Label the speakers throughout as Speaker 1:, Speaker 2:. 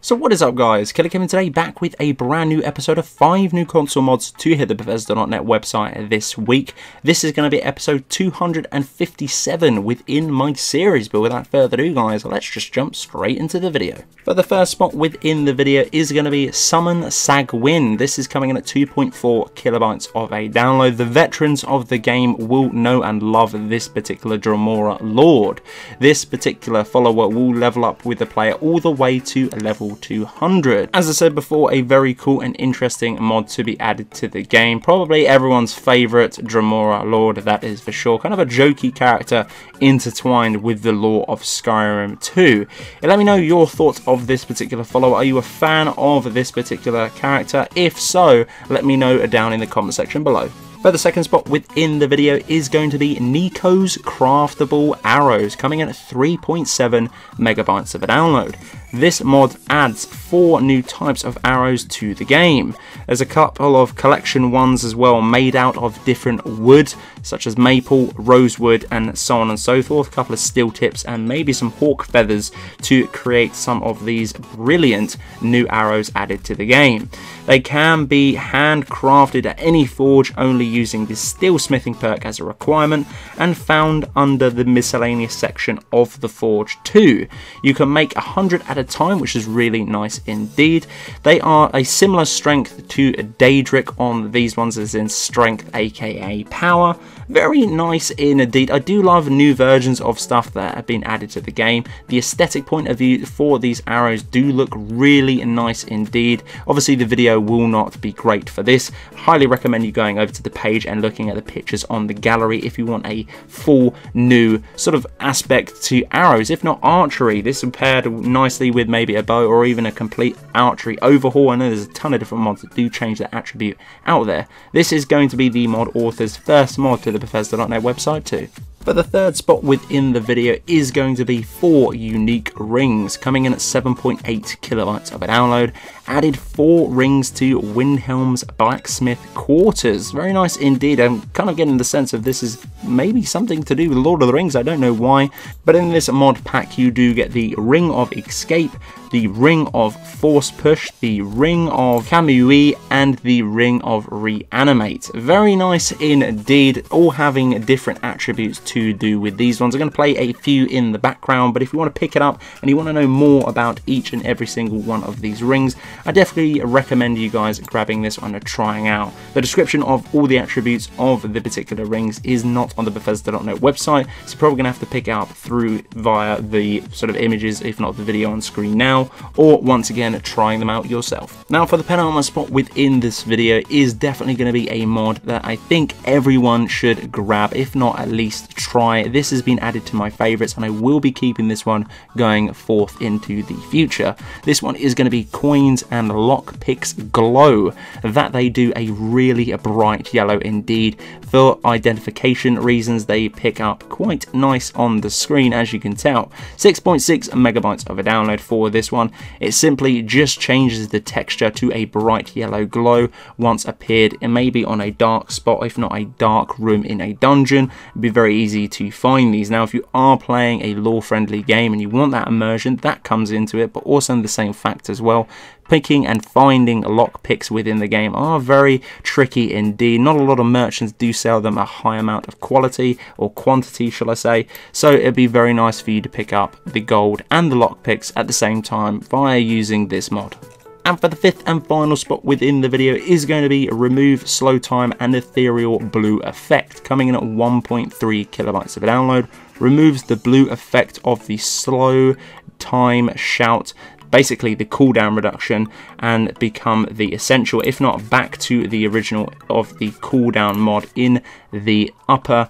Speaker 1: So what is up guys, Killerkev today back with a brand new episode of 5 new console mods to hit the Bethesda.net website this week. This is going to be episode 257 within my series, but without further ado guys, let's just jump straight into the video. But the first spot within the video is going to be Summon Sagwin. This is coming in at 2.4 kilobytes of a download. The veterans of the game will know and love this particular Dremora Lord. This particular follower will level up with the player all the way to level 200. As I said before, a very cool and interesting mod to be added to the game. Probably everyone's favourite Dremora Lord, that is for sure. Kind of a jokey character intertwined with the lore of Skyrim 2. Let me know your thoughts of this particular follower. Are you a fan of this particular character? If so, let me know down in the comment section below. But the second spot within the video is going to be Nicos Craftable Arrows, coming in at 3.7 megabytes of a download. This mod adds 4 new types of arrows to the game. There's a couple of collection ones as well, made out of different wood, such as maple, rosewood, and so on and so forth. A couple of steel tips and maybe some hawk feathers to create some of these brilliant new arrows added to the game. They can be handcrafted at any forge, only using the steelsmithing perk as a requirement, and found under the miscellaneous section of the forge too. You can make 100 at a time, which is really nice indeed. They are a similar strength to Daedric on these ones, as in strength aka power. Very nice indeed. I do love new versions of stuff that have been added to the game. The aesthetic point of view for these arrows do look really nice indeed. Obviously the video will not be great for this. Highly recommend you going over to the page and looking at the pictures on the gallery if you want a full new sort of aspect to arrows. If not archery, this is paired nicely with maybe a bow or even a complete archery overhaul. I know there's a ton of different mods that do change that attribute out there. This is going to be the mod author's first mod to the Bethesda.net website too. But the third spot within the video is going to be 4 Unique Rings, coming in at 7.8 kilobytes of a download. Added 4 rings to Windhelm's Blacksmith Quarters. Very nice indeed. I'm kind of getting the sense of this is maybe something to do with Lord of the Rings, I don't know why. But in this mod pack you do get the Ring of Escape, the Ring of Force Push, the Ring of Kamui, and the Ring of Reanimate. Very nice indeed, all having different attributes to do with these ones. I'm going to play a few in the background, but if you want to pick it up and you want to know more about each and every single one of these rings, I definitely recommend you guys grabbing this one and trying out. The description of all the attributes of the particular rings is not on the Bethesda.net website, so you're probably going to have to pick it up through via the sort of images, if not the video on screen now, or once again trying them out yourself. Now for the penultimate spot within this video is definitely going to be a mod that I think everyone should grab, if not at least try. This has been added to my favorites and I will be keeping this one going forth into the future. This one is going to be Coins and Lockpicks Glow. That they do a really bright yellow indeed. For identification reasons, they pick up quite nice on the screen, as you can tell. 6.6 megabytes of a download for this one. It simply just changes the texture to a bright yellow glow once appeared, and maybe on a dark spot, if not a dark room in a dungeon. It'd be very easy to find these. Now if you are playing a lore friendly game and you want that immersion, that comes into it, but also the same fact as well. Picking and finding lockpicks within the game are very tricky indeed. Not a lot of merchants do sell them a high amount of quality or quantity, shall I say, so it'd be very nice for you to pick up the gold and the lockpicks at the same time via using this mod. And for the fifth and final spot within the video is going to be Remove Slow Time and Ethereal Blue Effect, coming in at 1.3 kilobytes of a download. Removes the blue effect of the slow time shout, basically the cooldown reduction, and become the essential, if not back to the original of the cooldown mod in the upper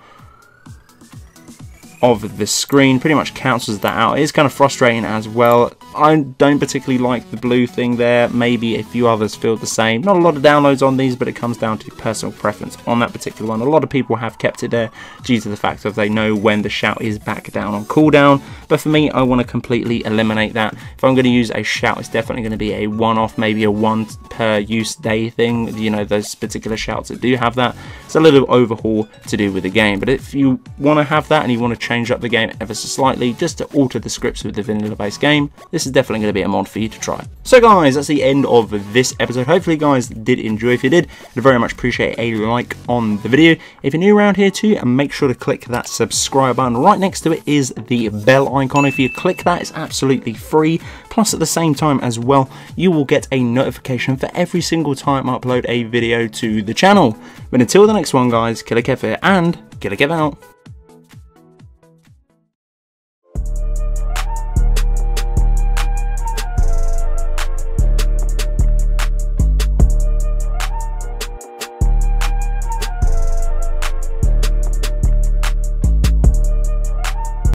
Speaker 1: of the screen. Pretty much cancels that out. It is kind of frustrating as well. I don't particularly like the blue thing there. Maybe a few others feel the same. Not a lot of downloads on these, but it comes down to personal preference on that particular one. A lot of people have kept it there due to the fact that they know when the shout is back down on cooldown. But for me, I want to completely eliminate that. If I'm going to use a shout, it's definitely going to be a one-off, maybe a one per use day thing. You know, those particular shouts that do have that. It's a little overhaul to do with the game. But if you want to have that and you want to change up the game ever so slightly, just to alter the scripts with the vanilla based game, this this is definitely going to be a mod for you to try. So guys, that's the end of this episode. Hopefully you guys did enjoy. If you did, I'd very much appreciate a like on the video. If you're new around here too, and make sure to click that subscribe button. Right next to it is the bell icon. If you click that, it's absolutely free. Plus at the same time as well, you will get a notification for every single time I upload a video to the channel. But until the next one guys, Killerkev here, and Killerkev out.